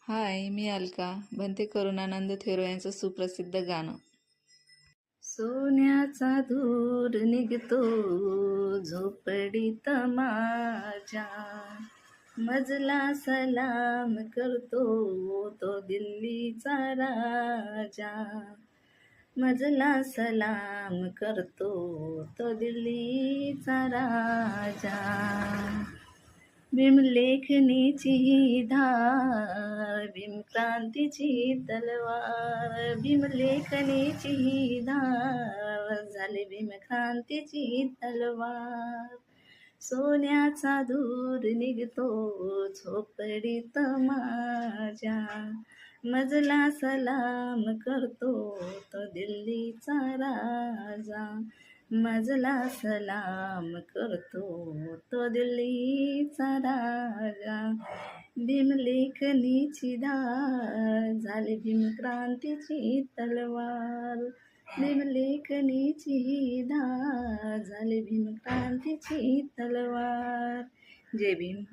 हाय, मी अलका. बनते करुणानंद थेरो यांचं सुप्रसिद्ध गाणं. सोन्याचा धूर निघतो झोपडीत माझ्या, मजला सलाम करतो तो दिल्लीचा राजा. मजला सलाम करतो तो दिल्लीचा राजा. भीमलेखनीची धार, भीमक्रांतीची तलवार. भीमलेखनीची धार, झाली भीमक्रांतीची तलवार. सोन्याचा धूर निघतो झोपडीत माझ्या, मजला सलाम करतो तो दिल्लीचा राजा. मजला सलाम करतो तो दिल्लीचा राजा. भीमलेखनीची धार, झाली भीमक्रांतीची तलवार. भीमलेखनीची धार, झाली भीमक्रांतीची तलवार. जय भीम.